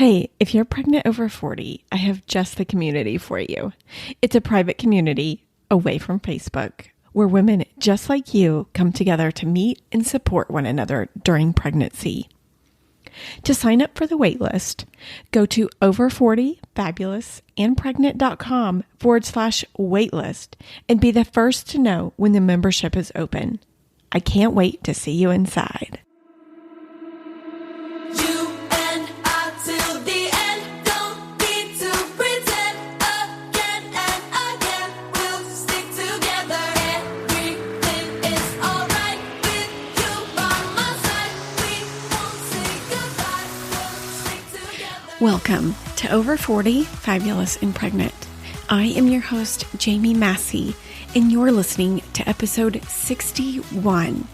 Hey, if you're pregnant over 40, I have just the community for you. It's a private community away from Facebook where women just like you come together to meet and support one another during pregnancy. To sign up for the waitlist, go to over40fabulousandpregnant.com/waitlist and be the first to know when the membership is open. I can't wait to see you inside. Welcome to Over 40, Fabulous and Pregnant. I am your host, Jamie Massey, and you're listening to episode 61.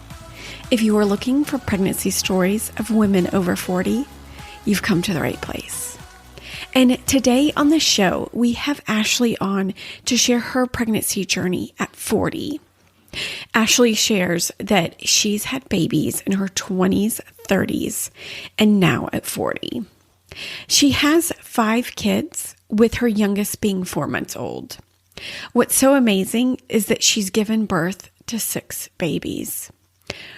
If you are looking for pregnancy stories of women over 40, you've come to the right place. And today on the show, we have Ashlee on to share her pregnancy journey at 40. Ashlee shares that she's had babies in her 20s, 30s, and now at 40. She has 5 kids, with her youngest being 4 months old. What's so amazing is that she's given birth to 6 babies.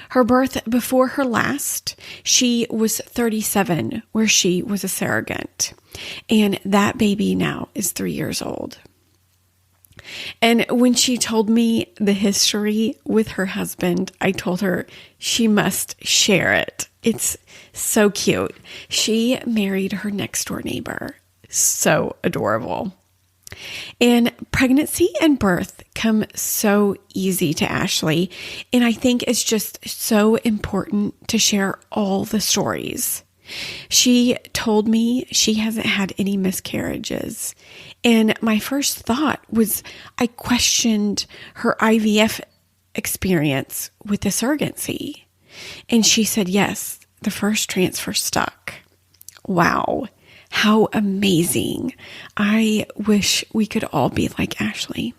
Her birth before her last, she was 37, where she was a surrogate. And that baby now is 3 years old. And when she told me the history with her husband, I told her she must share it. It's so cute. She married her next door neighbor. So adorable. And pregnancy and birth come so easy to Ashlee. And I think it's just so important to share all the stories. She told me she hasn't had any miscarriages. And my first thought was I questioned her IVF experience with the surrogacy. And she said, yes, the first transfer stuck. Wow, how amazing. I wish we could all be like Ashlee.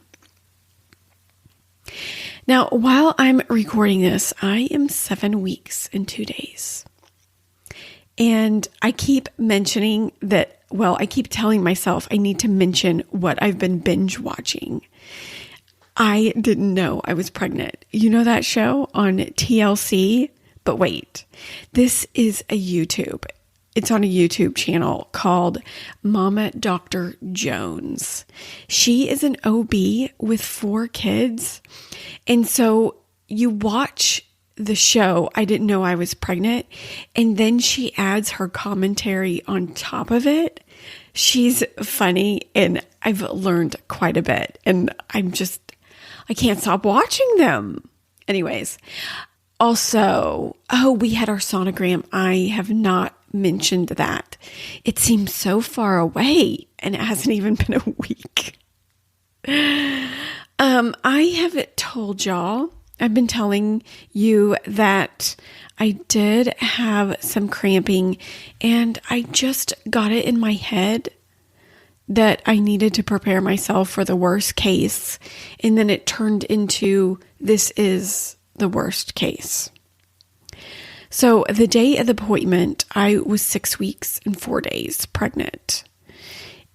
Now, while I'm recording this, I am 7 weeks and 2 days. And I keep mentioning that, I keep telling myself I need to mention what I've been binge watching. I didn't know I was pregnant. You know that show on TLC? But wait, this is a YouTube. It's on a YouTube channel called Mama Dr. Jones. She is an OB with 4 kids. And so you watch the show, I didn't know I was pregnant, and then she adds her commentary on top of it. She's funny, and I've learned quite a bit, and I can't stop watching them. Anyways, also, we had our sonogram. I have not mentioned that. It seems so far away, and it hasn't even been a week. I have told y'all, I've been telling you that I did have some cramping, and I just got it in my head that I needed to prepare myself for the worst case, and then it turned into this is the worst case. So the day of the appointment, I was 6 weeks and 4 days pregnant.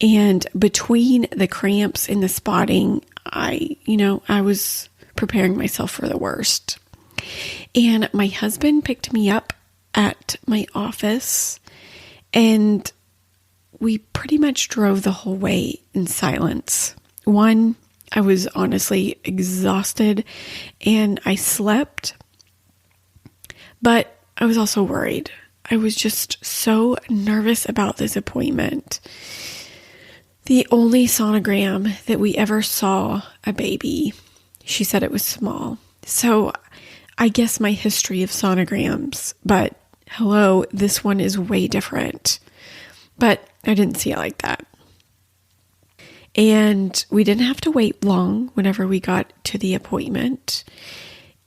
And between the cramps and the spotting, I was preparing myself for the worst. And my husband picked me up at my office, and we pretty much drove the whole way in silence. One, I was honestly exhausted and I slept, but I was also worried. I was just so nervous about this appointment. The only sonogram that we ever saw a baby, she said it was small. So I guess my history of sonograms, but hello, this one is way different. But I didn't see it like that. And we didn't have to wait long whenever we got to the appointment.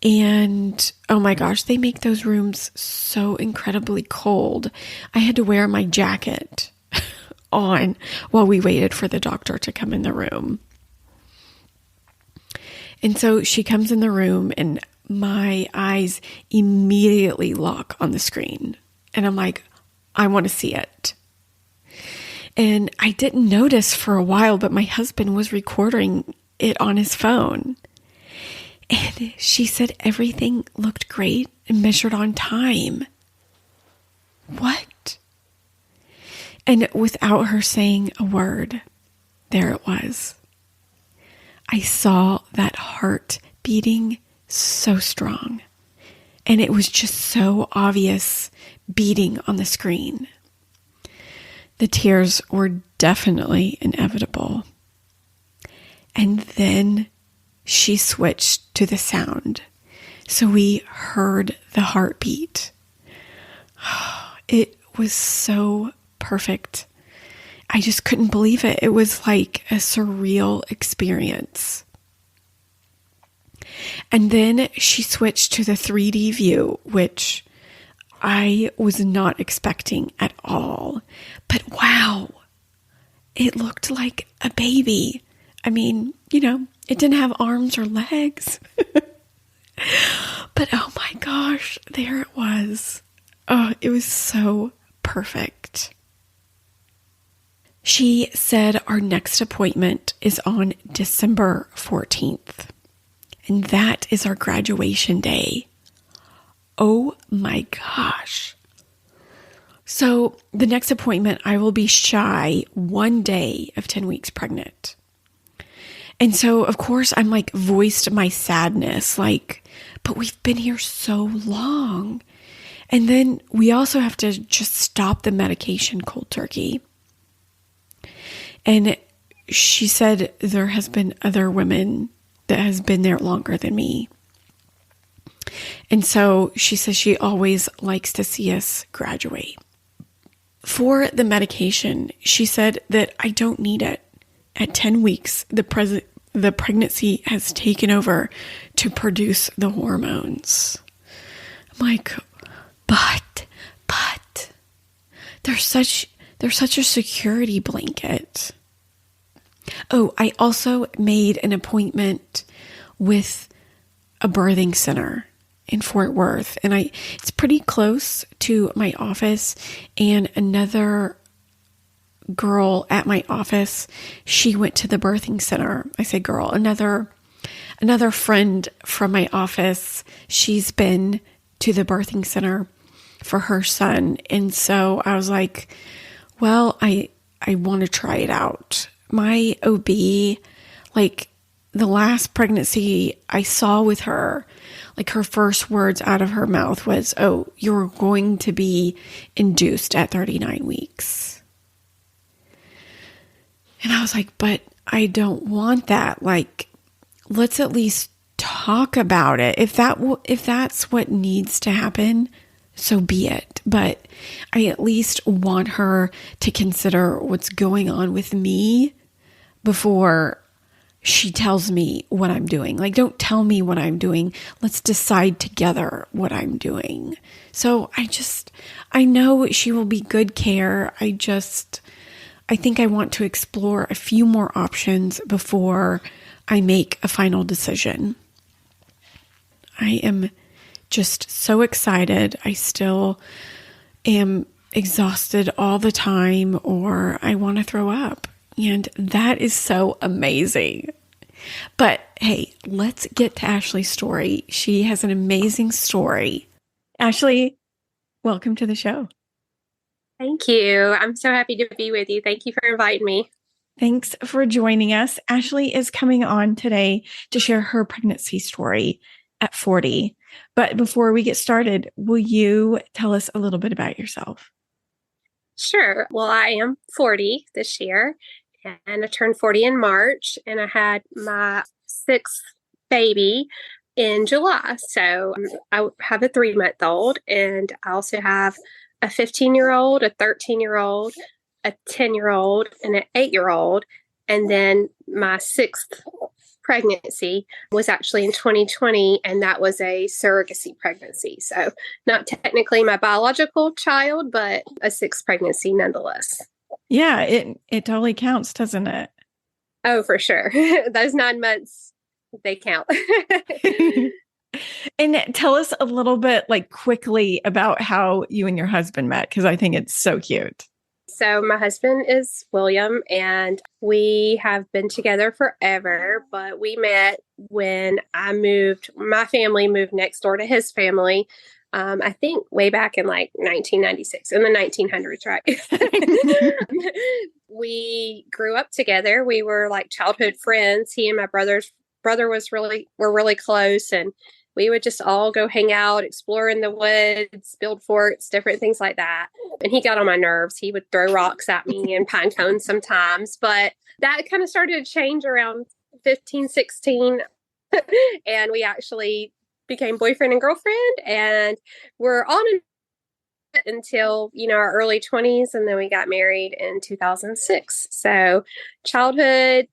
And oh my gosh, they make those rooms so incredibly cold. I had to wear my jacket on while we waited for the doctor to come in the room. And so she comes in the room and my eyes immediately lock on the screen. And I'm like, I want to see it. And I didn't notice for a while, but my husband was recording it on his phone. And she said everything looked great and measured on time. What? And without her saying a word, there it was. I saw that heart beating so strong. And it was just so obvious beating on the screen. The tears were definitely inevitable. And then she switched to the sound. So we heard the heartbeat. It was so perfect. I just couldn't believe it. It was like a surreal experience. And then she switched to the 3D view, which I was not expecting at all. But wow, it looked like a baby. I mean, it didn't have arms or legs. But oh my gosh, there it was. Oh, it was so perfect. She said our next appointment is on December 14th. And that is our graduation day. Oh my gosh. So the next appointment, I will be shy 1 day of 10 weeks pregnant. And so, of course, I'm voiced my sadness, but we've been here so long. And then we also have to just stop the medication cold turkey. And she said there has been other women that has been there longer than me. And so she says she always likes to see us graduate. For the medication, she said that I don't need it. At 10 weeks, the pregnancy has taken over to produce the hormones. I'm like, but they're such a security blanket. Oh, I also made an appointment with a birthing center in Fort Worth, and it's pretty close to my office. And another girl at my office, she went to the birthing center. I say girl, another friend from my office, she's been to the birthing center for her son. And so I was like, well, I want to try it out. My OB, the last pregnancy I saw with her, her first words out of her mouth was, oh, you're going to be induced at 39 weeks. And I was like, but I don't want that. Let's at least talk about it. If that's what needs to happen, so be it. But I at least want her to consider what's going on with me before she tells me what I'm doing. Don't tell me what I'm doing. Let's decide together what I'm doing. So I know she will be good care. I think I want to explore a few more options before I make a final decision. I am just so excited. I still am exhausted all the time, or I want to throw up. And that is so amazing. But hey, let's get to Ashlee's story. She has an amazing story. Ashlee, welcome to the show. Thank you. I'm so happy to be with you. Thank you for inviting me. Thanks for joining us. Ashlee is coming on today to share her pregnancy story at 40. But before we get started, will you tell us a little bit about yourself? Sure. Well, I am 40 this year, and I turned 40 in March, and I had my sixth baby in July. So I have a 3-month-old, and I also have a 15-year-old, a 13-year-old, a 10-year-old, and an 8-year-old. And then my sixth pregnancy was actually in 2020, and that was a surrogacy pregnancy. So not technically my biological child, but a sixth pregnancy nonetheless. Yeah, it totally counts, doesn't it? Oh, for sure. Those 9 months, they count. And tell us a little bit, quickly about how you and your husband met, because I think it's so cute. So my husband is William, and we have been together forever, but we met when my family moved next door to his family. I think way back in like 1996, in the 1900s, right? We grew up together. We were like childhood friends. He and my brother were really close, and we would just all go hang out, explore in the woods, build forts, different things like that. And he got on my nerves. He would throw rocks at me and pine cones sometimes. But that kind of started to change around 15, 16. And we actually became boyfriend and girlfriend. And we're on until, our early 20s. And then we got married in 2006. So childhood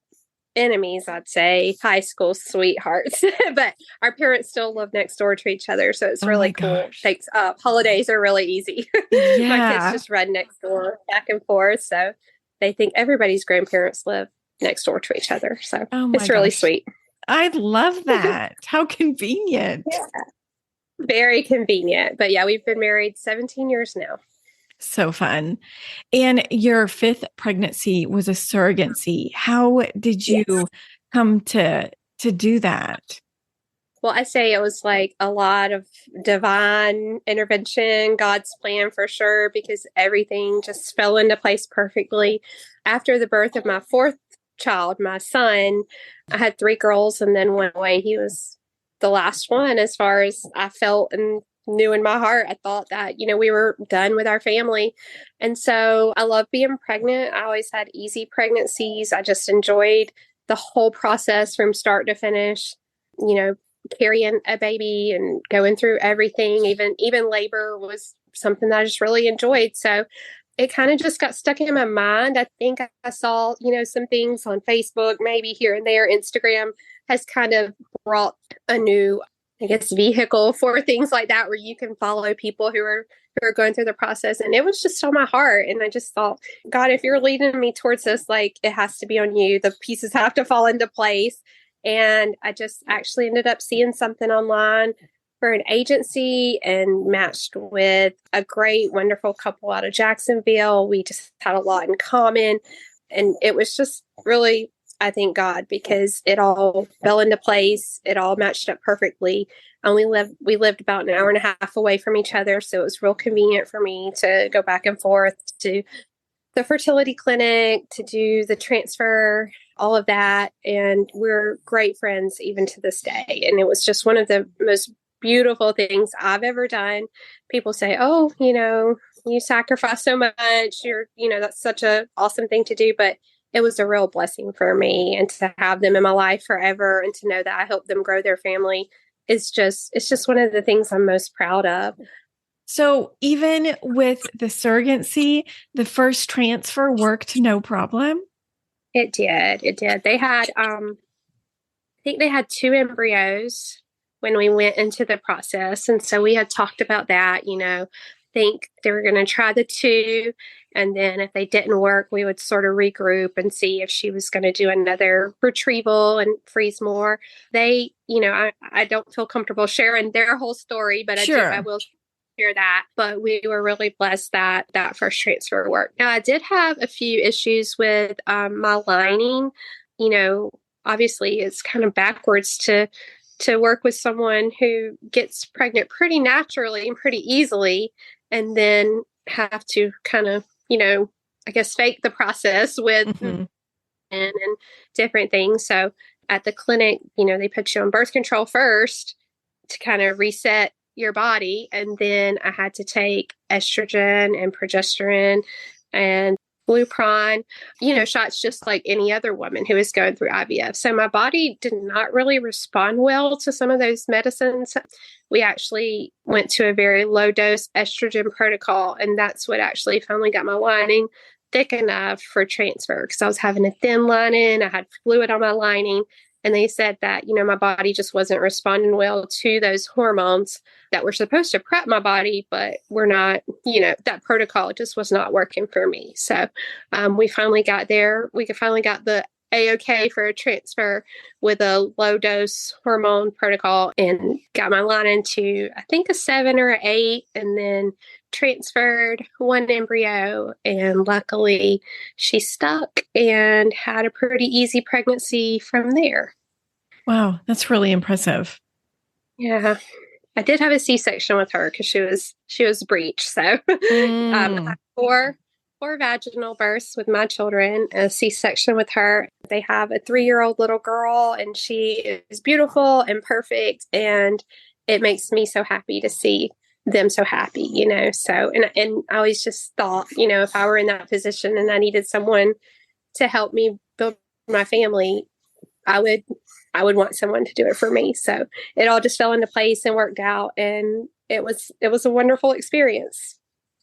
enemies, I'd say, high school sweethearts, but our parents still live next door to each other, so it's really cool. Holidays are really easy. Yeah. My kids just run next door back and forth, so they think everybody's grandparents live next door to each other, so it's really sweet. I love that. How convenient. Yeah. Very convenient. But yeah, we've been married 17 years now. So fun. And your 5th pregnancy was a surrogacy. How did you come to do that? Well, I say it was like a lot of divine intervention, God's plan for sure, because everything just fell into place perfectly. After the birth of my 4th child, my son, I had 3 girls and then went away. He was the last one as far as I felt and knew in my heart. I thought that, we were done with our family. And so I love being pregnant. I always had easy pregnancies. I just enjoyed the whole process from start to finish, carrying a baby and going through everything. Even labor was something that I just really enjoyed. So it kind of just got stuck in my mind. I think I saw, some things on Facebook, maybe here and there. Instagram has kind of brought a new, vehicle for things like that, where you can follow people who are going through the process. And it was just on my heart. And I just thought, God, if you're leading me towards this, like, it has to be on you. The pieces have to fall into place. And I just actually ended up seeing something online for an agency and matched with a great, wonderful couple out of Jacksonville. We just had a lot in common. And it was just really, I thank God, because it all fell into place. It all matched up perfectly. And we lived about an hour and a half away from each other. So it was real convenient for me to go back and forth to the fertility clinic, to do the transfer, all of that. And we're great friends even to this day. And it was just one of the most beautiful things I've ever done. People say, oh, you sacrifice so much. That's such an awesome thing to do. But it was a real blessing for me, and to have them in my life forever and to know that I helped them grow their family it's just one of the things I'm most proud of. So even with the surrogacy, the first transfer worked no problem? It did. They had, I think they had 2 embryos when we went into the process. And so we had talked about that, think they were going to try the 2. And then if they didn't work, we would sort of regroup and see if she was going to do another retrieval and freeze more. They, I don't feel comfortable sharing their whole story, but sure. I will share that. But we were really blessed that first transfer worked. Now, I did have a few issues with my lining. Obviously it's kind of backwards to work with someone who gets pregnant pretty naturally and pretty easily, and then have to kind of, fake the process with and different things. So at the clinic, they put you on birth control first to kind of reset your body. And then I had to take estrogen and progesterone and Lupron, shots just like any other woman who is going through IVF. So my body did not really respond well to some of those medicines. We actually went to a very low dose estrogen protocol, and that's what actually finally got my lining thick enough for transfer, because I was having a thin lining. I had fluid on my lining, and they said that, my body just wasn't responding well to those hormones that were supposed to prep my body, but were not, that protocol just was not working for me. So we finally got there. We finally got the A-OK for a transfer with a low dose hormone protocol, and got my lining to, I think, a 7 or 8. And then transferred one embryo, and luckily she stuck and had a pretty easy pregnancy from there. Wow, that's really impressive. Yeah. I did have a C-section with her because she was breech. So I had four vaginal births with my children, a C-section with her. They have a 3-year-old little girl, and she is beautiful and perfect. And it makes me so happy to see them so happy, So, and I always just thought, if I were in that position and I needed someone to help me build my family, I would want someone to do it for me. So it all just fell into place and worked out, and it was a wonderful experience.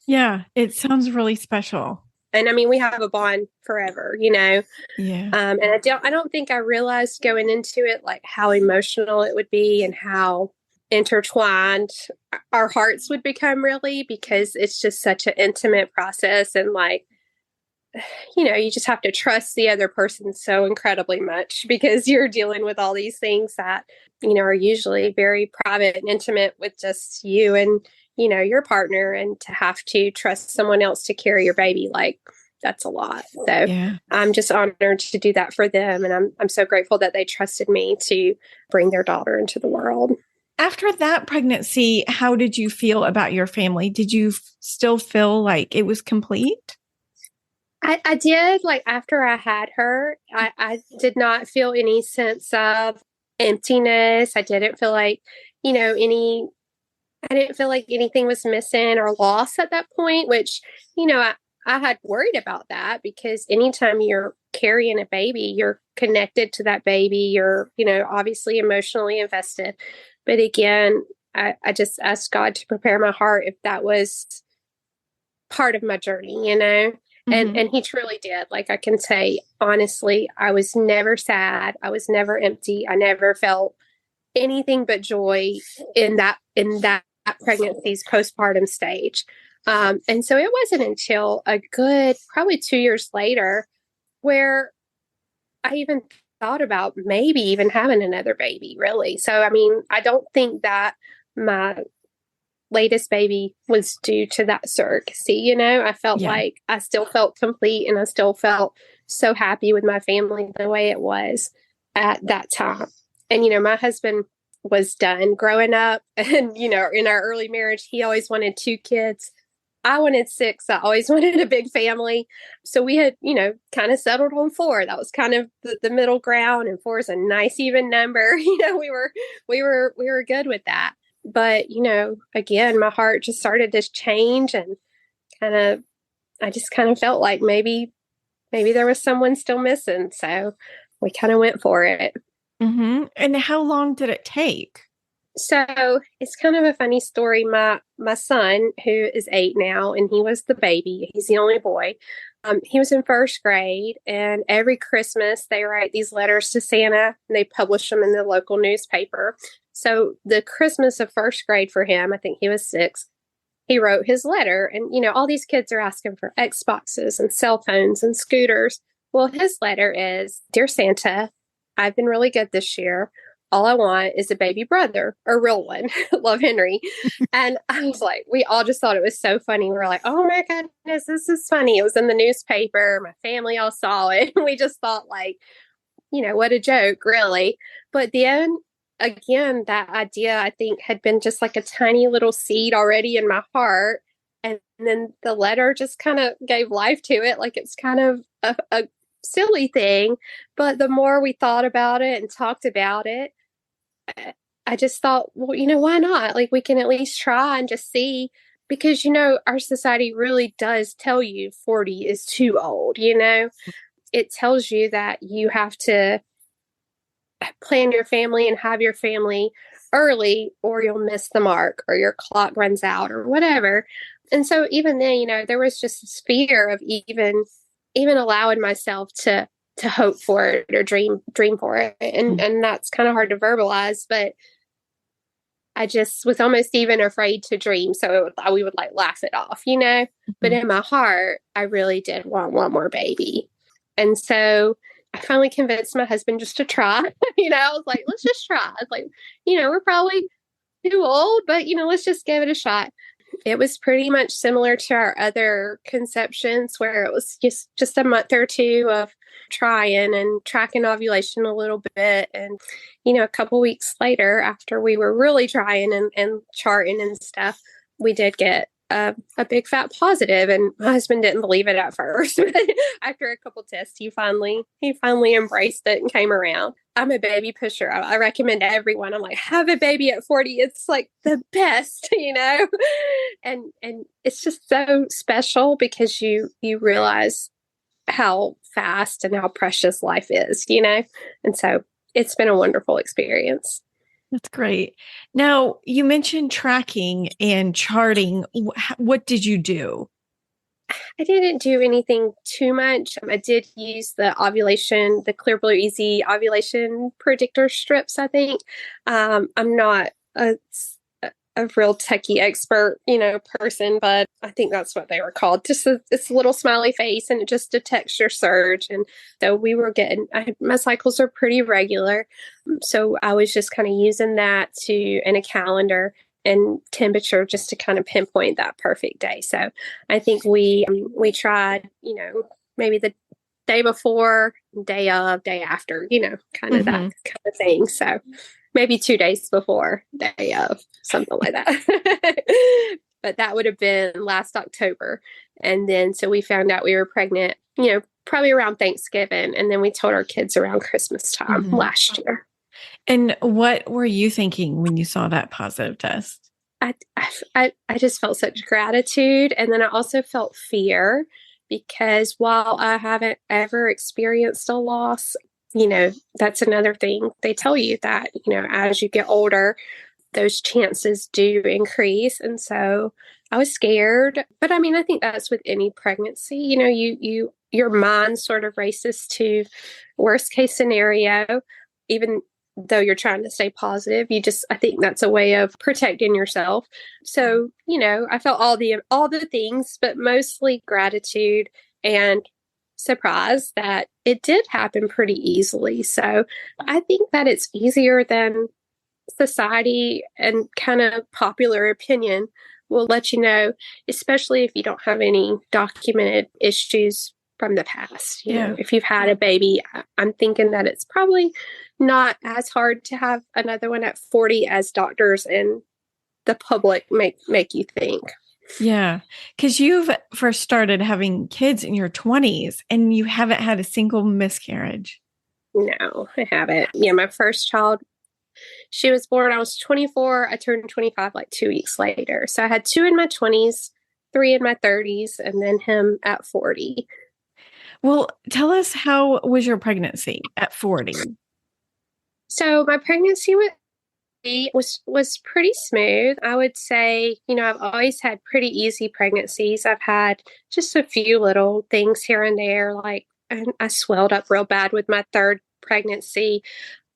Yeah, it sounds really special. And I mean, we have a bond forever, Yeah. And I don't think I realized going into it like how emotional it would be and how intertwined our hearts would become, really, because it's just such an intimate process, and like, you just have to trust the other person so incredibly much because you're dealing with all these things that, are usually very private and intimate with just you and, your partner, and to have to trust someone else to carry your baby, like, that's a lot. So Yeah. I'm just honored to do that for them. And I'm so grateful that they trusted me to bring their daughter into the world. After that pregnancy, how did you feel about your family? Did you still feel like it was complete? I did. Like, after I had her, I did not feel any sense of emptiness. I didn't feel like, I didn't feel like anything was missing or lost at that point, which, I had worried about that, because anytime you're carrying a baby, you're connected to that baby. You're, obviously emotionally invested. But again, I just asked God to prepare my heart if that was part of my journey, and he truly did. Like, I can say, honestly, I was never sad. I was never empty. I never felt anything but joy in that pregnancy's postpartum stage. And so it wasn't until a good, probably 2 years later, where I even thought about maybe even having another baby, really. So, I mean, I don't think that my latest baby was due to that surrogacy. I felt like I still felt complete, and I still felt so happy with my family the way it was at that time. And, my husband was done growing up, and, in our early marriage, he always wanted 2 kids. I wanted 6. I always wanted a big family. So we had, kind of settled on 4. That was kind of the middle ground, and 4 is a nice even number. We were good with that. But, again, my heart just started to change, and I just kind of felt like maybe there was someone still missing. So we kind of went for it. Mm-hmm. And how long did it take? So it's kind of a funny story. My son, who is 8 now, and he was the baby, he's the only boy. He was in 1st grade, and every Christmas they write these letters to Santa, and they publish them in the local newspaper. So the Christmas of 1st grade for him, I think he was 6, he wrote his letter. And, all these kids are asking for Xboxes and cell phones and scooters. Well, his letter is, "Dear Santa, I've been really good this year. All I want is a baby brother, a real one. Love, Henry." And I was like, we all just thought it was so funny. We were like, oh my goodness, this is funny. It was in the newspaper. My family all saw it. And we just thought, like, what a joke, really. But then again, that idea, I think, had been just like a tiny little seed already in my heart. And then the letter just kind of gave life to it. Like, it's kind of a silly thing. But the more we thought about it and talked about it, I just thought, well, why not? Like, we can at least try and just see, because, our society really does tell you 40 is too old. It tells you that you have to plan your family and have your family early, or you'll miss the mark, or your clock runs out, or whatever. And so even then, there was just this fear of even allowing myself to hope for it or dream for it. And that's kind of hard to verbalize, but I just was almost even afraid to dream. So we would like laugh it off, but in my heart, I really did want one more baby. And so I finally convinced my husband just to try. I was like, let's just try. I was like, we're probably too old, but, let's just give it a shot. It was pretty much similar to our other conceptions where it was just a month or two of trying and tracking ovulation a little bit. And, a couple weeks later, after we were really trying and charting and stuff, we did get a big fat positive, and my husband didn't believe it at first. But after a couple tests, he finally embraced it and came around. I'm a baby pusher. I recommend everyone. I'm like, have a baby at 40. It's like the best, and it's just so special because you realize how fast and how precious life is, and so it's been a wonderful experience. That's great. Now, you mentioned tracking and charting. What did you do? I didn't do anything too much. I did use the Clear Blue Easy ovulation predictor strips, I think. I'm not a real techie expert, person, but I think that's what they were called. Just this little smiley face, and it just detects your surge. And so my cycles are pretty regular. So I was just kind of using that in a calendar and temperature just to kind of pinpoint that perfect day. So I think we tried, maybe the day before, day of, day after, kind of that kind of thing. So maybe 2 days before, day of, something like that. But that would have been last October. And then so we found out we were pregnant, probably around Thanksgiving. And then we told our kids around Christmas time last year. And what were you thinking when you saw that positive test? I just felt such gratitude. And then I also felt fear because while I haven't ever experienced a loss, that's another thing. They tell you that, as you get older, those chances do increase. And so I was scared. But I mean, I think that's with any pregnancy, your mind sort of races to worst case scenario, even though you're trying to stay positive. I think that's a way of protecting yourself. So, I felt all the things, but mostly gratitude and surprise that it did happen pretty easily. So I think that it's easier than society and kind of popular opinion will let you know, especially if you don't have any documented issues from the past. If you've had a baby, I'm thinking that it's probably not as hard to have another one at 40 as doctors and the public make you think. Yeah, because you've first started having kids in your 20s and you haven't had a single miscarriage. No, I haven't. Yeah, my first child, she was born, I was 24. I turned 25 like 2 weeks later. So I had 2 in my 20s, 3 in my 30s, and then him at 40. Well, tell us, how was your pregnancy at 40? So my pregnancy was pretty smooth. I would say, I've always had pretty easy pregnancies. I've had just a few little things here and there, like I swelled up real bad with my third pregnancy.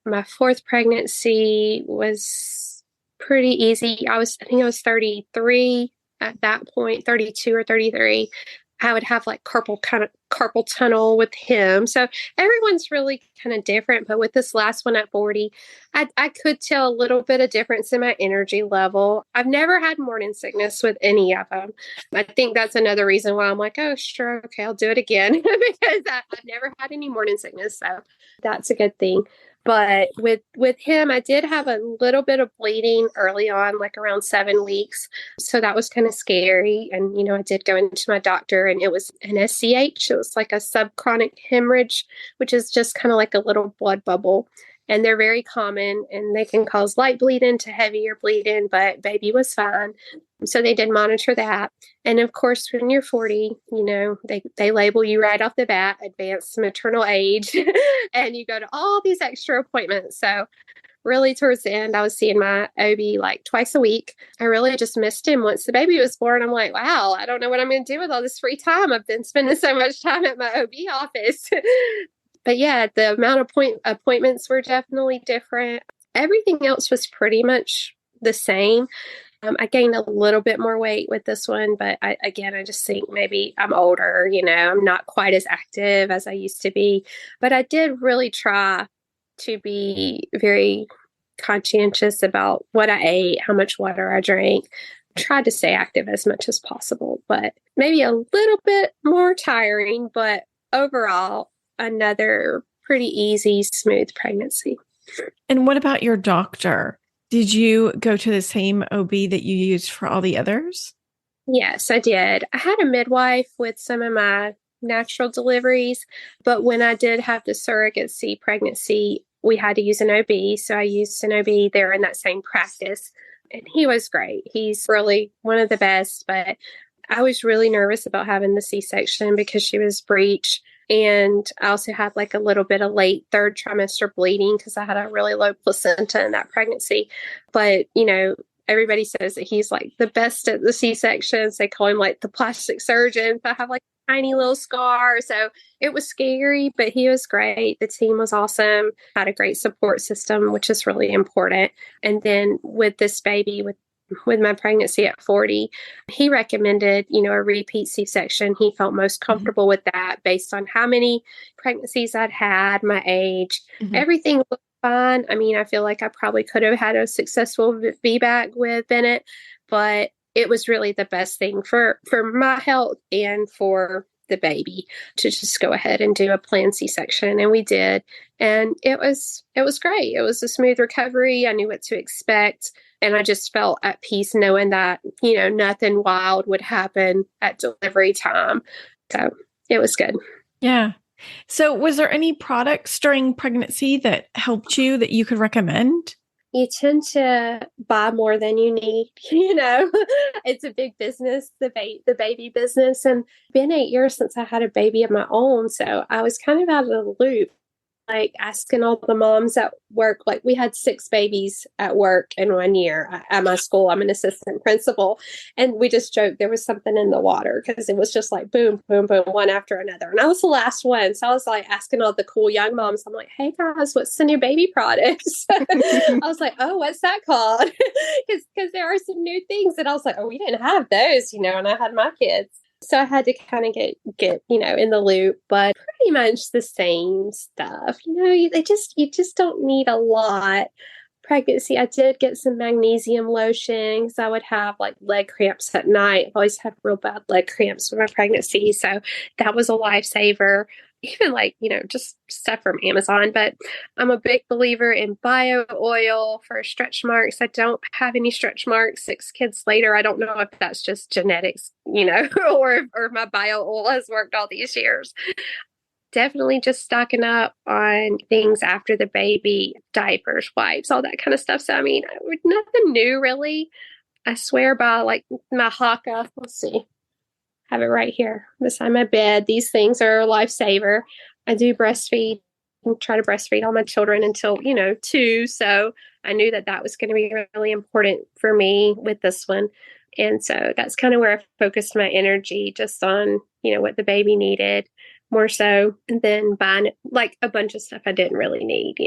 My fourth pregnancy was pretty easy. I think I was 33 at that point, 32 or 33. I would have like carpal tunnel with him. So everyone's really kind of different. But with this last one at 40, I could tell a little bit of difference in my energy level. I've never had morning sickness with any of them. I think that's another reason why I'm like, oh, sure. Okay, I'll do it again because I've never had any morning sickness. So that's a good thing. But with him, I did have a little bit of bleeding early on, like around 7 weeks. So that was kind of scary. And, I did go into my doctor and it was an SCH. It was like a subchronic hemorrhage, which is just kind of like a little blood bubble. And they're very common and they can cause light bleeding to heavier bleeding, but baby was fine. So they did monitor that. And of course, when you're 40, they label you right off the bat, advanced maternal age, and you go to all these extra appointments. So really towards the end, I was seeing my OB like twice a week. I really just missed him once the baby was born. I'm like, wow, I don't know what I'm going to do with all this free time. I've been spending so much time at my OB office. But yeah, the amount of appointments were definitely different. Everything else was pretty much the same. I gained a little bit more weight with this one, but I just think maybe I'm older, I'm not quite as active as I used to be. But I did really try to be very conscientious about what I ate, how much water I drank. tried to stay active as much as possible, but maybe a little bit more tiring, but overall, another pretty easy, smooth pregnancy. And what about your doctor? Did you go to the same OB that you used for all the others? Yes, I did. I had a midwife with some of my natural deliveries, but when I did have the surrogacy pregnancy, we had to use an OB. So I used an OB there in that same practice. And he was great. He's really one of the best. But I was really nervous about having the C-section because she was breech. And I also had like a little bit of late third trimester bleeding because I had a really low placenta in that pregnancy. But, everybody says that he's like the best at the C-sections. They call him like the plastic surgeon. I have like a tiny little scar. So it was scary, but he was great. The team was awesome. Had a great support system, which is really important. And then with this baby, with my pregnancy at 40, he recommended, a repeat C-section. He felt most comfortable with that based on how many pregnancies I'd had, my age, everything looked fine. I mean, I feel like I probably could have had a successful VBAC with Bennett, but it was really the best thing for my health and for the baby to just go ahead and do a planned C-section. And we did. And it was great. It was a smooth recovery. I knew what to expect. And I just felt at peace knowing that, nothing wild would happen at delivery time. So it was good. Yeah. So was there any products during pregnancy that helped you that you could recommend? You tend to buy more than you need. It's a big business, the baby business. And it's been 8 years since I had a baby of my own. So I was kind of out of the loop. Like asking all the moms at work, like we had 6 babies at work in 1 year at my school. I'm an assistant principal. And we just joked there was something in the water because it was just like boom, boom, boom, one after another. And I was the last one. So I was like asking all the cool young moms, I'm like, hey guys, what's the new baby products? I was like, oh, what's that called? Because there are some new things. And I was like, oh, we didn't have those, and I had my kids. So I had to kind of get in the loop, but pretty much the same stuff. You just don't need a lot. Pregnancy, I did get some magnesium lotion because I would have like leg cramps at night. I always had real bad leg cramps with my pregnancy. So that was a lifesaver. Even like, just stuff from Amazon. But I'm a big believer in bio oil for stretch marks. I don't have any stretch marks 6 kids later. I don't know if that's just genetics, or my bio oil has worked all these years. Definitely just stocking up on things after the baby, diapers, wipes, all that kind of stuff. So, I mean, nothing new really. I swear by like my Haka. Let's see. Have it right here beside my bed. These things are a lifesaver. I do breastfeed and try to breastfeed all my children until, 2. So I knew that was going to be really important for me with this one. And so that's kind of where I focused my energy just on, what the baby needed more so than buying like a bunch of stuff I didn't really need,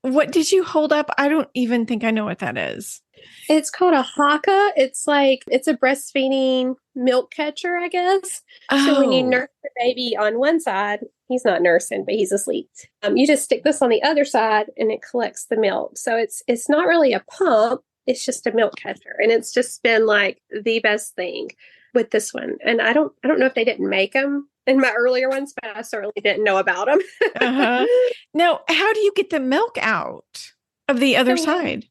What did you hold up? I don't even think I know what that is. It's called a Haka. It's a breastfeeding milk catcher, I guess. Oh. So when you nurse the baby on one side, he's not nursing, but he's asleep. You just stick this on the other side and it collects the milk. So it's not really a pump. It's just a milk catcher. And it's just been like the best thing with this one. And I don't know if they didn't make them in my earlier ones, but I certainly didn't know about them. Now, how do you get the milk out of the other side?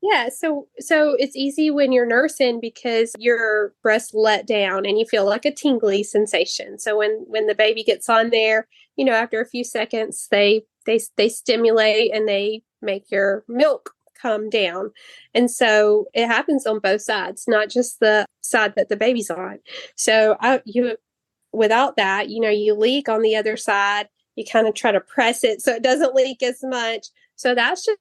Yeah, so it's easy when you're nursing because your breast let down and you feel like a tingly sensation. So when the baby gets on there, after a few seconds, they stimulate and they make your milk come down. And so it happens on both sides, not just the side that the baby's on. So without that, you leak on the other side. You kind of try to press it so it doesn't leak as much. So that's just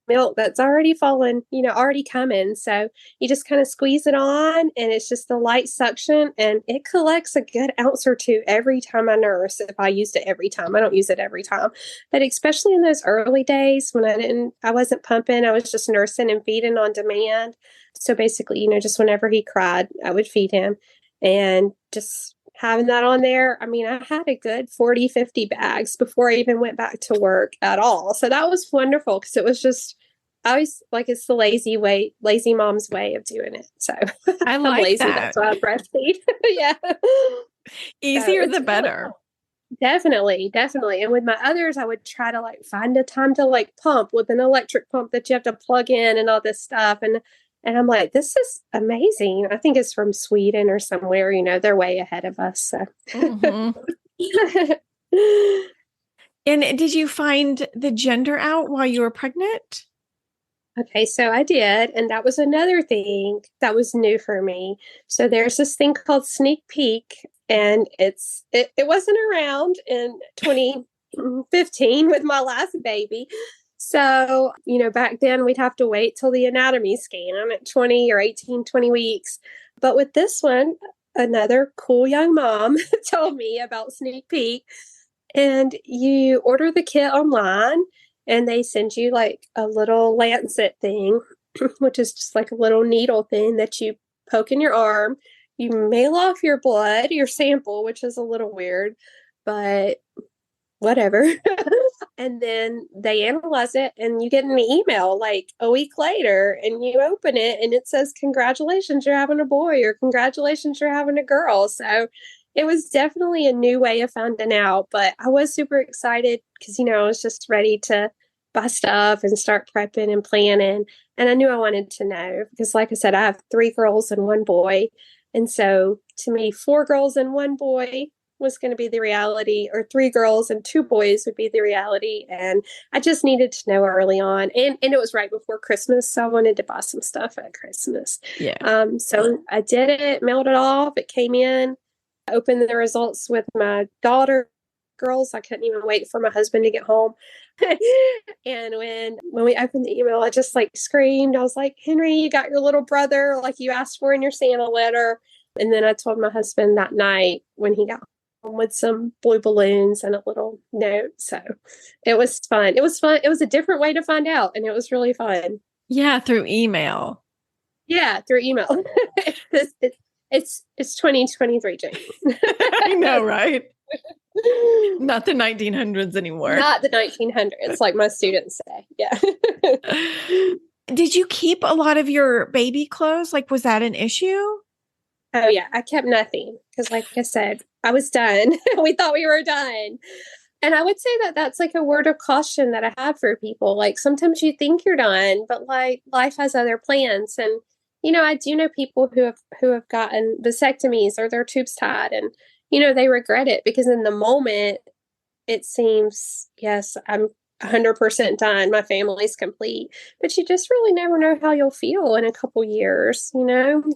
milk that's already fallen, already coming. So you just kind of squeeze it on and it's just a light suction and it collects a good ounce or 2 every time I nurse. If I used it every time, I don't use it every time, but especially in those early days when I wasn't pumping, I was just nursing and feeding on demand. So basically, just whenever he cried, I would feed him and just having that on there. I mean, I had a good 40, 50 bags before I even went back to work at all. So that was wonderful because it was just I always like it's the lazy mom's way of doing it. So I I'm like lazy. that. That's why I breastfeed. Yeah. So Easier it's the really better. cool. Definitely, definitely. And with my others, I would try to like find a time to like pump with an electric pump that you have to plug in and all this stuff. And I'm like, this is amazing. I think it's from Sweden or somewhere, they're way ahead of us. So Hmm. And did you find the gender out while you were pregnant? Okay, so I did, and that was another thing that was new for me. So there's this thing called Sneak Peek, and it wasn't around in 2015 with my last baby. So, back then we'd have to wait till the anatomy scan at 20 or 18, 20 weeks. But with this one, another cool young mom told me about Sneak Peek, and you order the kit online and they send you like a little lancet thing, which is just like a little needle thing that you poke in your arm. You mail off your blood, your sample, which is a little weird, but whatever. And then they analyze it and you get an email like a week later and you open it and it says, "Congratulations, you're having a boy," or "Congratulations, you're having a girl." So it was definitely a new way of finding out, but I was super excited because, I was just ready to buy stuff and start prepping and planning. And I knew I wanted to know because, like I said, I have 3 girls and 1 boy. And so to me, 4 girls and 1 boy was going to be the reality, or 3 girls and 2 boys would be the reality. And I just needed to know early on. And it was right before Christmas. So I wanted to buy some stuff at Christmas. Yeah. So I did it, mailed it off. It came in. I opened the results with my daughter. Girls, I couldn't even wait for my husband to get home. And when we opened the email, I just like screamed. I was like, "Henry, you got your little brother like you asked for in your Santa letter." And then I told my husband that night when he got with some blue balloons and a little note. So it was fun. It was fun. It was a different way to find out, and it was really fun. Yeah, through email. Yeah, through email. It's 2023, Jane. I know, right? Not the 1900s anymore. Not the 1900s, like my students say. Yeah. Did you keep a lot of your baby clothes? Like, was that an issue? Oh, yeah. I kept nothing because, like I said, I was done. We thought we were done. And I would say that that's like a word of caution that I have for people. Like sometimes you think you're done, but like life has other plans. And I do know people who have gotten vasectomies or their tubes tied, and they regret it because in the moment it seems, yes, I'm 100% done. My family's complete. But you just really never know how you'll feel in a couple years.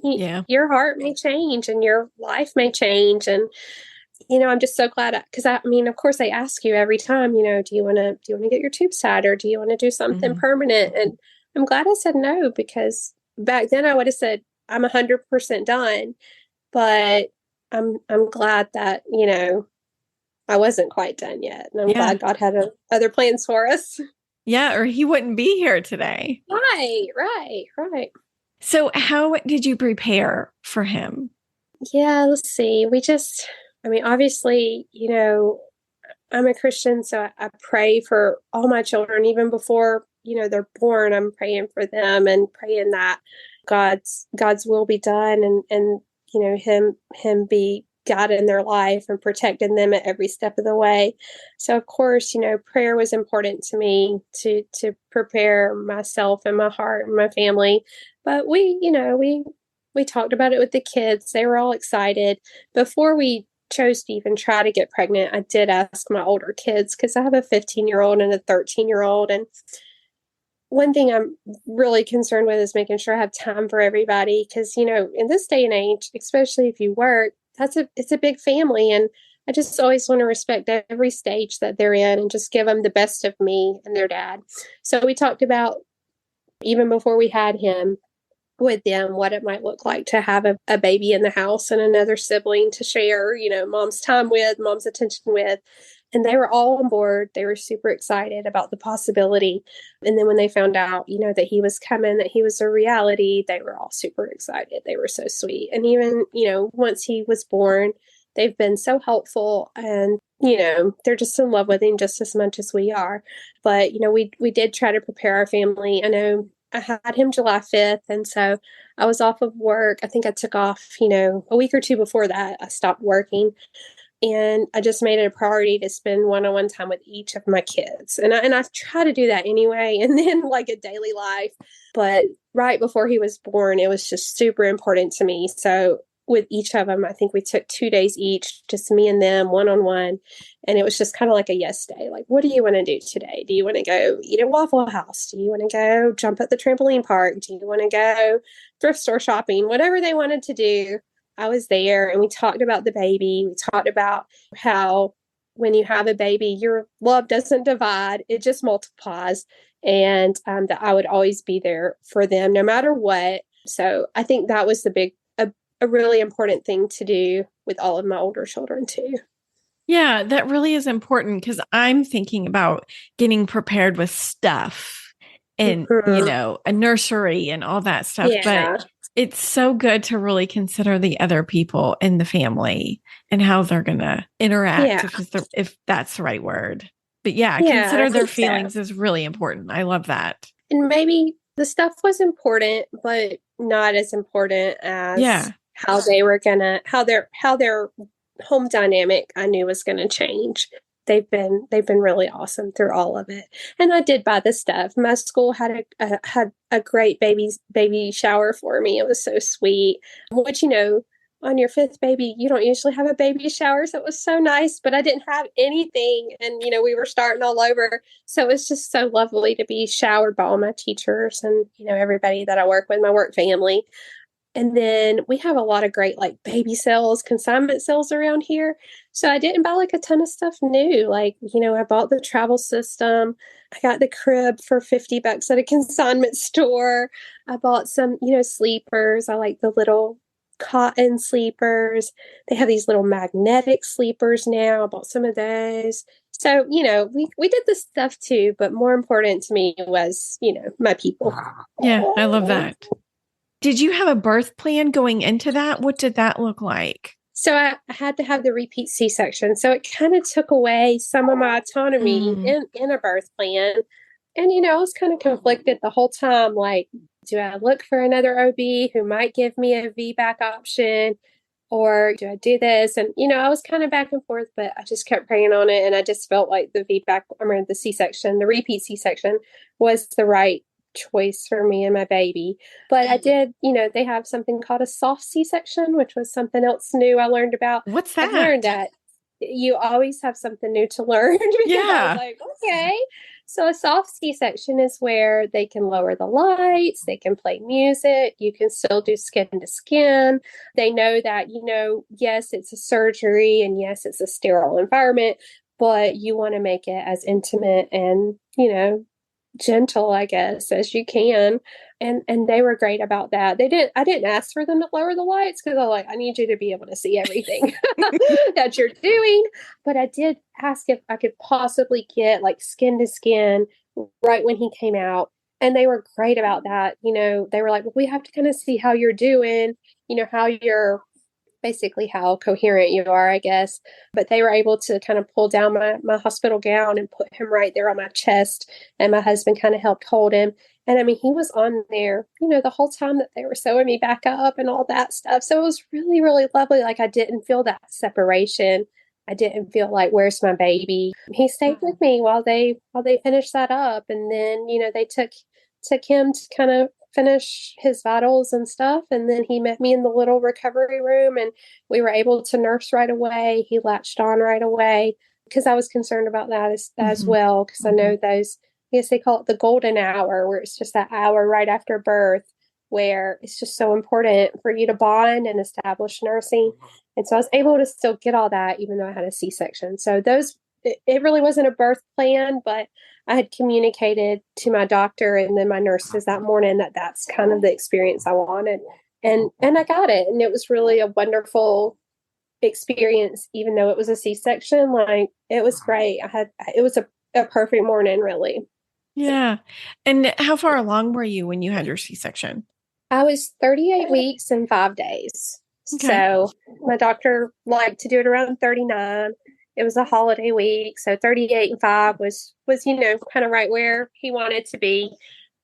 Yeah. Your heart may change and your life may change. And, I'm just so glad because I mean, of course, they ask you every time, do you want to get your tubes tied or do you want to do something permanent? And I'm glad I said no because back then I would have said I'm 100% done. But I'm glad that, I wasn't quite done yet. And I'm glad God had other plans for us. Yeah, or he wouldn't be here today. Right. So how did you prepare for him? Yeah, let's see. Obviously, I'm a Christian, so I pray for all my children, even before, they're born. I'm praying for them and praying that God's will be done and him be God in their life and protecting them at every step of the way. So of course, prayer was important to me to prepare myself and my heart and my family. But we talked about it with the kids. They were all excited. Before we chose to even try to get pregnant, I did ask my older kids because I have a 15-year-old and a 13-year-old. And one thing I'm really concerned with is making sure I have time for everybody. Because, in this day and age, especially if you work, it's a big family. And I just always want to respect every stage that they're in and just give them the best of me and their dad. So we talked about, even before we had him, with them what it might look like to have a baby in the house and another sibling to share, mom's time with, mom's attention with. And they were all on board. They were super excited about the possibility. And then when they found out, that he was coming, that he was a reality, they were all super excited. They were so sweet. And even, once he was born, they've been so helpful. And they're just in love with him just as much as we are. But, we did try to prepare our family. I know I had him July 5th. And so I was off of work. I think I took off, a week or two before that. I stopped working. And I just made it a priority to spend one-on-one time with each of my kids. And I try to do that anyway, and then like a daily life. But right before he was born, it was just super important to me. So with each of them, I think we took 2 days each, just me and them, one-on-one. And it was just kind of like a yes day. Like, what do you want to do today? Do you want to go eat at Waffle House? Do you want to go jump at the trampoline park? Do you want to go thrift store shopping? Whatever they wanted to do, I was there, and we talked about the baby. We talked about how when you have a baby, your love doesn't divide, it just multiplies. And that I would always be there for them no matter what. So I think that was a really important thing to do with all of my older children too. Yeah, that really is important because I'm thinking about getting prepared with stuff and, Mm-hmm. a nursery and all that stuff. But Yeah. it's so good to really consider the other people in the family and how they're going to interact, Yeah. if that's the right word. But yeah, Yeah, I consider their think so. feelings is really important. I love that. And maybe the stuff was important, but not as important as Yeah. how their home dynamic I knew was gonna change. They've been really awesome through all of it. And I did buy the stuff. My school had a great baby shower for me. It was so sweet. Which, on your fifth baby, you don't usually have a baby shower. So it was so nice, but I didn't have anything. And, we were starting all over. So it's just so lovely to be showered by all my teachers and, everybody that I work with, my work family. And then we have a lot of great like baby sales, consignment sales around here. So I didn't buy like a ton of stuff new. Like, I bought the travel system. I got the crib for $50 at a consignment store. I bought some, sleepers. I like the little cotton sleepers. They have these little magnetic sleepers now. I bought some of those. So, we did this stuff too, but more important to me was, my people. Yeah, I love that. Did you have a birth plan going into that? What did that look like? So I had to have the repeat C-section. So it kind of took away some of my autonomy in a birth plan. And, I was kind of conflicted the whole time. Like, do I look for another OB who might give me a VBAC option? Or do I do this? And, I was kind of back and forth, but I just kept praying on it. And I just felt like the C-section, the repeat C-section was the right choice for me and my baby. But I did, they have something called a soft C-section, which was something else new I learned about. What's I've learned that? that you always have something new to learn because I was Yeah. like, okay. So a soft C-section is where they can lower the lights, they can play music, you can still do skin to skin. They know that, yes, it's a surgery and yes, it's a sterile environment, but you want to make it as intimate and, gentle, I guess, as you can. And they were great about that. I didn't ask for them to lower the lights because I need you to be able to see everything that you're doing. But I did ask if I could possibly get like skin to skin right when he came out. And they were great about that. They were like, well, we have to kind of see how you're doing, how you're basically how coherent you are, I guess. But they were able to kind of pull down my hospital gown and put him right there on my chest. And my husband kind of helped hold him. And I mean, he was on there, the whole time that they were sewing me back up and all that stuff. So it was really, really lovely. Like I didn't feel that separation. I didn't feel like, where's my baby? He stayed with me while they finished that up. And then, they took him to kind of finish his vitals and stuff. And then he met me in the little recovery room and we were able to nurse right away. He latched on right away because I was concerned about that as well. Because I know those, I guess they call it the golden hour, where it's just that hour right after birth, where it's just so important for you to bond and establish nursing. And so I was able to still get all that, even though I had a C-section. So it really wasn't a birth plan, but I had communicated to my doctor and then my nurses that morning that that's kind of the experience I wanted. And I got it. And it was really a wonderful experience, even though it was a C-section. Like, it was great. It was a perfect morning, really. Yeah. And how far along were you when you had your C-section? I was 38 weeks and 5 days. Okay. So my doctor liked to do it around 39. it was a holiday week. So 38 and 5 was, kind of right where he wanted to be.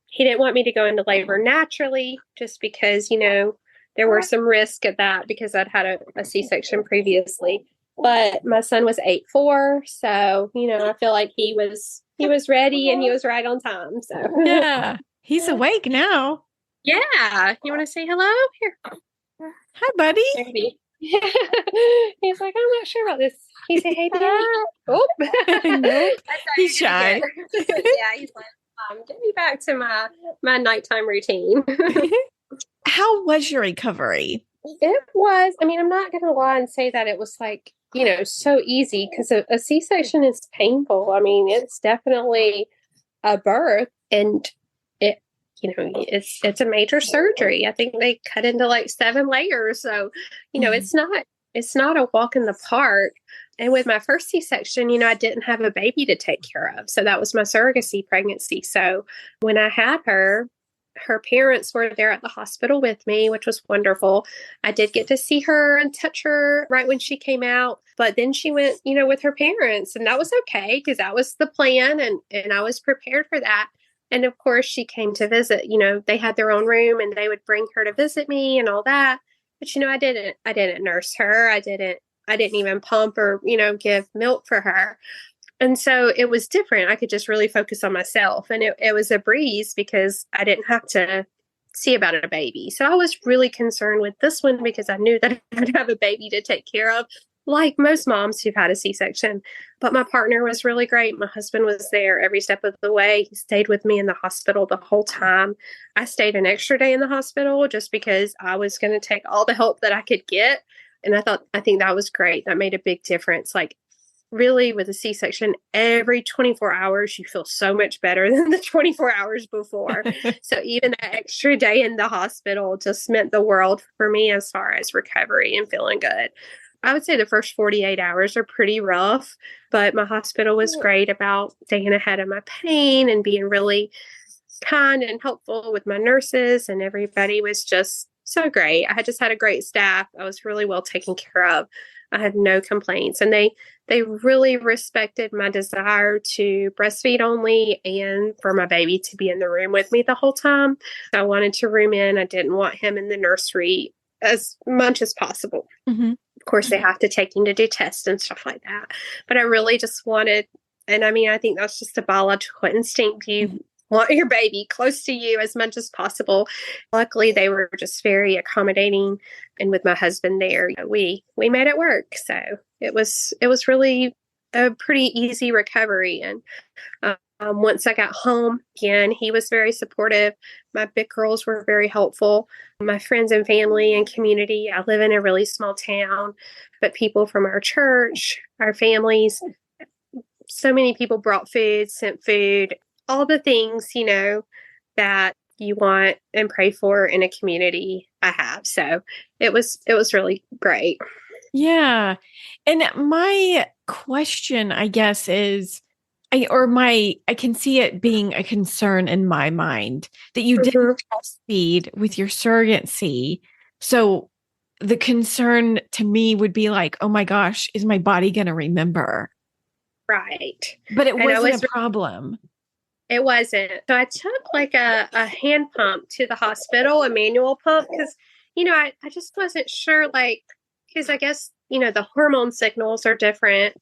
He didn't want me to go into labor naturally just because, there were some risk at that because I'd had a C-section previously. But my son was 8'4", so I feel like he was ready and he was right on time. So yeah, he's awake now. Yeah, you want to say hello? Here, hi, buddy. Maybe. He's like, I'm not sure about this. He said, "Hey, Daddy." Oh, nope. He's shy. Yeah, he's like, get me back to my nighttime routine. How was your recovery? It was. I mean, I'm not going to lie and say that it was like, so easy because a C-section is painful. I mean, it's definitely a birth, and it, it's a major surgery. I think they cut into like 7 layers. So, it's not a walk in the park. And with my first C-section, I didn't have a baby to take care of. So that was my surrogacy pregnancy. So when I had her parents were there at the hospital with me, which was wonderful. I did get to see her and touch her right when she came out. But then she went, with her parents, and that was okay because that was the plan, and I was prepared for that. And of course, she came to visit. They had their own room, and they would bring her to visit me and all that. But I didn't nurse her. I didn't even pump or give milk for her. And so it was different. I could just really focus on myself. And it was a breeze because I didn't have to see about a baby. So I was really concerned with this one because I knew that I'd have a baby to take care of, like most moms who've had a C-section. But my partner was really great. My husband was there every step of the way. He stayed with me in the hospital the whole time. I stayed an extra day in the hospital just because I was going to take all the help that I could get. And I think that was great. That made a big difference. Like, really, with a C-section, every 24 hours, you feel so much better than the 24 hours before. So even that extra day in the hospital just meant the world for me as far as recovery and feeling good. I would say the first 48 hours are pretty rough, but my hospital was great about staying ahead of my pain and being really kind and helpful with my nurses, and everybody was just so great. I had just had a great staff. I was really well taken care of. I had no complaints, and they really respected my desire to breastfeed only and for my baby to be in the room with me the whole time. I wanted to room in. I didn't want him in the nursery as much as possible. Mm-hmm. Of course, they have to take him to do tests and stuff like that. But I really just wanted, and I mean, I think that's just a biological instinct. You want your baby close to you as much as possible. Luckily, they were just very accommodating. And with my husband there, we made it work. So it was really a pretty easy recovery. And once I got home, again, he was very supportive. My big girls were very helpful. My friends and family and community. I live in a really small town, but people from our church, our families, so many people brought food, sent food, all the things, that you want and pray for in a community I have. So it was really great. Yeah. And my question, I guess, is I can see it being a concern in my mind that you didn't breastfeed with your surrogacy. So the concern to me would be like, oh my gosh, is my body going to remember? Right. But it wasn't a problem. It wasn't. So I took like a hand pump to the hospital, a manual pump, because, I just wasn't sure, because I guess, the hormone signals are different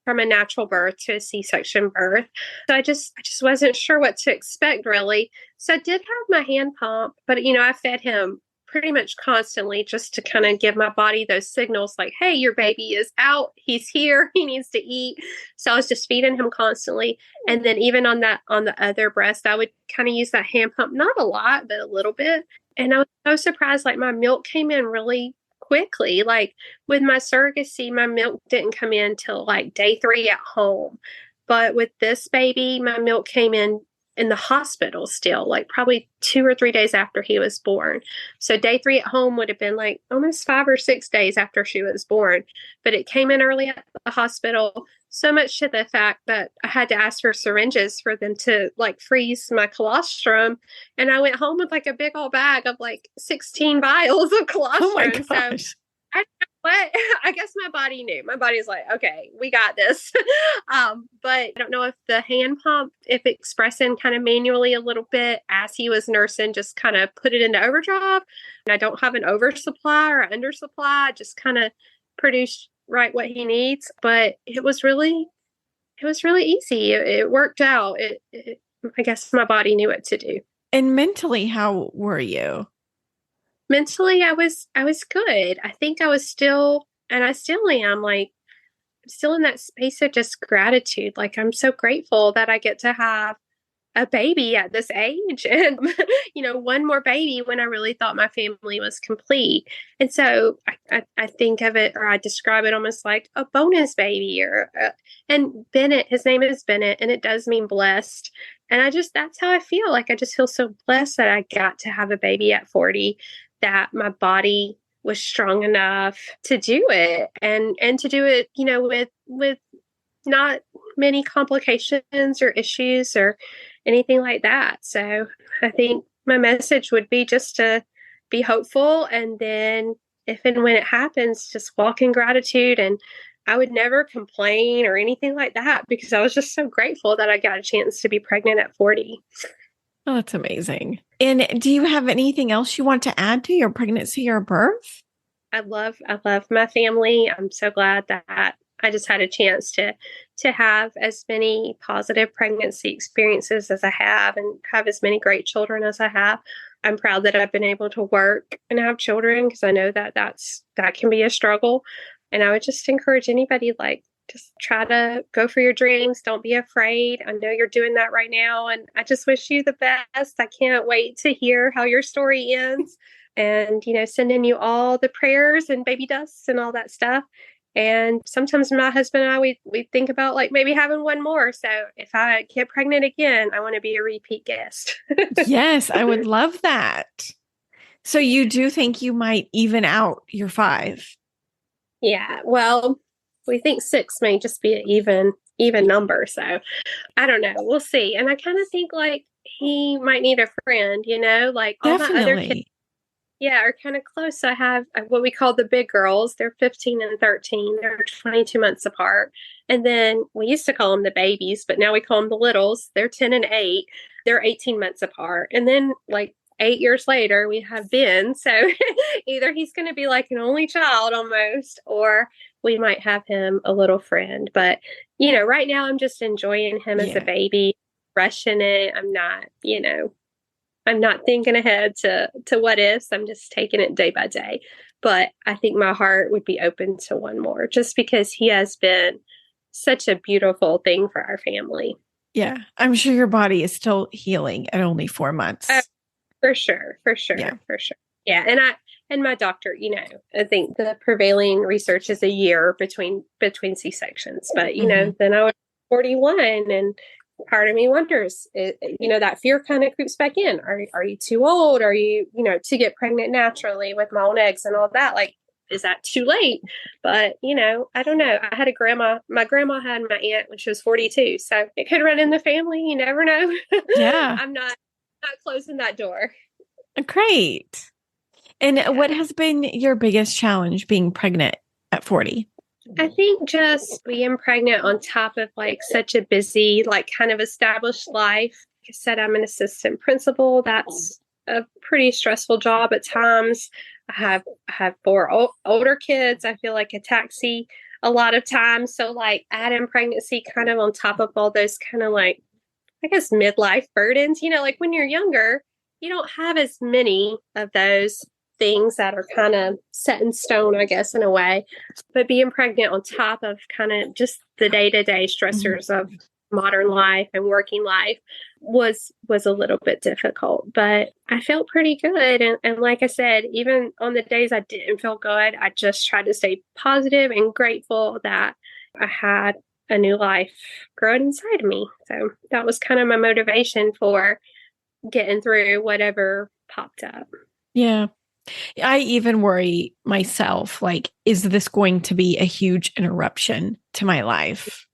from a natural birth to a C-section birth. So I just wasn't sure what to expect, really. So I did have my hand pump, but, I fed him pretty much constantly just to kind of give my body those signals like, hey, your baby is out. He's here. He needs to eat. So I was just feeding him constantly. And then even on the other breast, I would kind of use that hand pump, not a lot, but a little bit. And I was so surprised, like my milk came in really quickly. Like with my surrogacy, my milk didn't come in till like day 3 at home. But with this baby, my milk came in the hospital still, like probably 2 or 3 days after he was born. So day 3 at home would have been like almost 5 or 6 days after she was born. But it came in early at the hospital, so much to the fact that I had to ask for syringes for them to like freeze my colostrum. And I went home with like a big old bag of like 16 vials of colostrum. Oh my gosh. So I what? I guess my body knew. My body's like, okay, we got this. But I don't know if the hand pump, if expressing kind of manually a little bit as he was nursing, just kind of put it into overdrive. And I don't have an oversupply or an undersupply, just kind of produce right what he needs. But it was really easy. It worked out. I guess my body knew what to do. And mentally, how were you? Mentally, I was good. I think I was still, and I still am, like, still in that space of just gratitude. Like, I'm so grateful that I get to have a baby at this age and, one more baby when I really thought my family was complete. And so I think of it, or I describe it almost like a bonus baby, and Bennett, his name is Bennett, and it does mean blessed. And that's how I feel. Like, I just feel so blessed that I got to have a baby at 40, that my body was strong enough to do it, and to do it, with not many complications or issues or anything like that. So I think my message would be just to be hopeful. And then if and when it happens, just walk in gratitude. And I would never complain or anything like that, because I was just so grateful that I got a chance to be pregnant at 40. Oh, that's amazing. And do you have anything else you want to add to your pregnancy or birth? I love my family. I'm so glad that I just had a chance to have as many positive pregnancy experiences as I have, and have as many great children as I have. I'm proud that I've been able to work and have children, because I know that that can be a struggle. And I would just encourage anybody, like, just try to go for your dreams. Don't be afraid. I know you're doing that right now, and I just wish you the best. I can't wait to hear how your story ends. And, sending you all the prayers and baby dust and all that stuff. And sometimes my husband and I, we think about, like, maybe having one more. So if I get pregnant again, I want to be a repeat guest. Yes, I would love that. So you do think you might even out your 5? Yeah. Well, we think 6 may just be an even number. So I don't know. We'll see. And I kind of think, like, he might need a friend, like all the other kids. Definitely. Yeah, are kind of close. I have what we call the big girls. They're 15 and 13. They're 22 months apart. And then we used to call them the babies, but now we call them the littles. They're 10 and 8. They're 18 months apart. And then, like, 8 years later, we have Ben. So either he's going to be like an only child almost, or we might have him a little friend. But, right now I'm just enjoying him as a baby, rushing it. I'm not thinking ahead to what ifs. I'm just taking it day by day. But I think my heart would be open to one more, just because he has been such a beautiful thing for our family. Yeah. I'm sure your body is still healing at only 4 months. For sure. Yeah. For sure. Yeah. And my doctor, I think the prevailing research is a year between C-sections. But, then I was 41, and part of me wonders, that fear kind of creeps back in. Are you too old? Are you, to get pregnant naturally with my own eggs and all that? Like, is that too late? But, I don't know. I had my grandma had my aunt when she was 42. So it could run in the family. You never know. Yeah. I'm not closing that door. Great. And what has been your biggest challenge being pregnant at 40? I think just being pregnant on top of, like, such a busy, like, kind of established life. Like I said, I'm an assistant principal. That's a pretty stressful job at times. I have 4 older kids. I feel like a taxi a lot of times. So, like, adding pregnancy kind of on top of all those kind of, like, I guess, midlife burdens. Like, when you're younger, you don't have as many of those things that are kind of set in stone, I guess, in a way. But being pregnant on top of kind of just the day-to-day stressors of modern life and working life was a little bit difficult. But I felt pretty good. And like I said, even on the days I didn't feel good, I just tried to stay positive and grateful that I had a new life growing inside of me. So that was kind of my motivation for getting through whatever popped up. Yeah. I even worry myself, like, is this going to be a huge interruption to my life?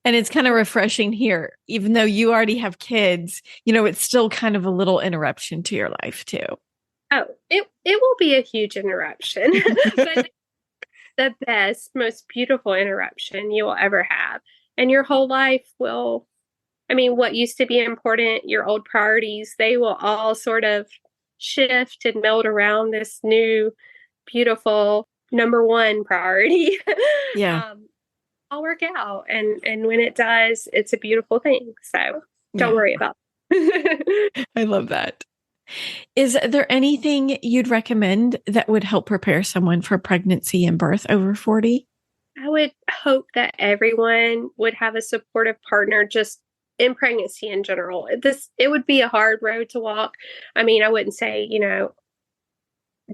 And it's kind of refreshing here, even though you already have kids, it's still kind of a little interruption to your life too. Oh, it will be a huge interruption. But the best, most beautiful interruption you will ever have. And your whole life will, I mean, what used to be important, your old priorities, they will all sort of shift and meld around this new, beautiful number one priority. Yeah. I'll work out. And when it does, it's a beautiful thing. So don't worry about it. I love that. Is there anything you'd recommend that would help prepare someone for pregnancy and birth over 40? I would hope that everyone would have a supportive partner just in pregnancy in general. It would be a hard road to walk. I mean, I wouldn't say,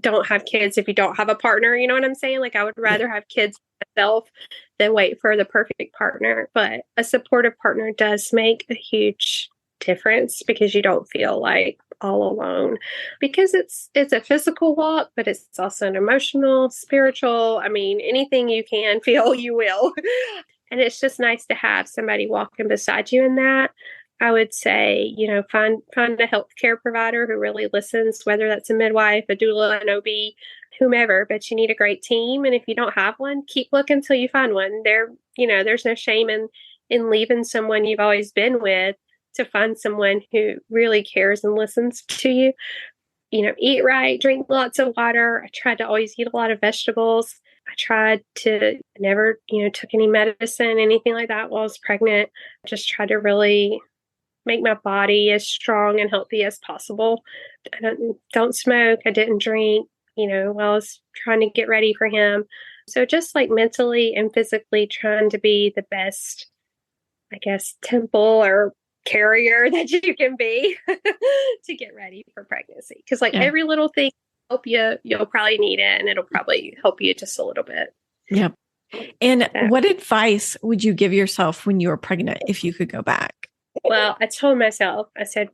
don't have kids if you don't have a partner. You know what I'm saying? Like, I would rather have kids myself than wait for the perfect partner. But a supportive partner does make a huge difference because you don't feel like all alone, because it's a physical walk, but it's also an emotional, spiritual. I mean, anything you can feel, you will. And it's just nice to have somebody walking beside you in that. I would say, find a healthcare provider who really listens, whether that's a midwife, a doula, an OB, whomever, but you need a great team. And if you don't have one, keep looking until you find one. There's no shame in leaving someone you've always been with to find someone who really cares and listens to you. Eat right, drink lots of water. I tried to always eat a lot of vegetables. I tried to never, took any medicine, anything like that while I was pregnant. I just tried to really make my body as strong and healthy as possible. I don't smoke. I didn't drink, while I was trying to get ready for him. So just like mentally and physically trying to be the best, I guess, temple or carrier that you can be to get ready for pregnancy. Because every little thing help you, you'll probably need it, and it'll probably help you just a little bit. Yep. And what advice would you give yourself when you were pregnant if you could go back? Well, I told myself, I said,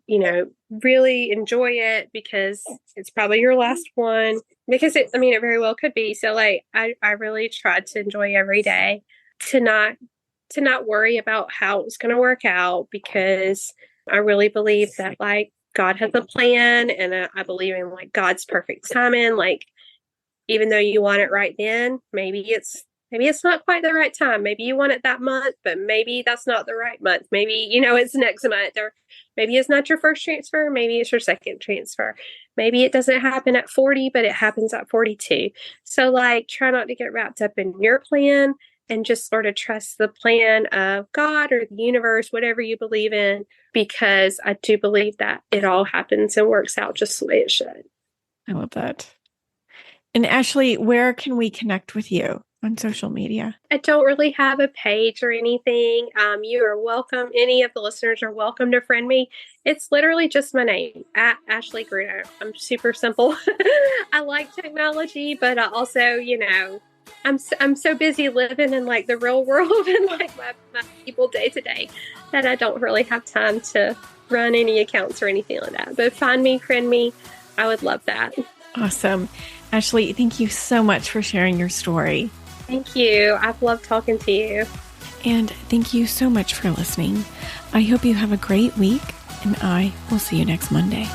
really enjoy it because it's probably your last one, because it very well could be. So I really tried to enjoy every day, to not worry about how it was going to work out, because I really believe that God has a plan, and I believe in God's perfect timing. Even though you want it right then, maybe it's not quite the right time. Maybe you want it that month, but maybe that's not the right month. Maybe, it's next month, or maybe it's not your first transfer. Maybe it's your second transfer. Maybe it doesn't happen at 40, but it happens at 42. So try not to get wrapped up in your plan, and just sort of trust the plan of God or the universe, whatever you believe in, because I do believe that it all happens and works out just the way it should. I love that. And Ashlee, where can we connect with you on social media? I don't really have a page or anything. You are welcome. Any of the listeners are welcome to friend me. It's literally just my name, at Ashlee Gruner. I'm super simple. I like technology, but I also, I'm so busy living in the real world and my people day to day that I don't really have time to run any accounts or anything like that. But find me, friend me. I would love that. Awesome. Ashlee, thank you so much for sharing your story. Thank you. I've loved talking to you. And thank you so much for listening. I hope you have a great week, and I will see you next Monday.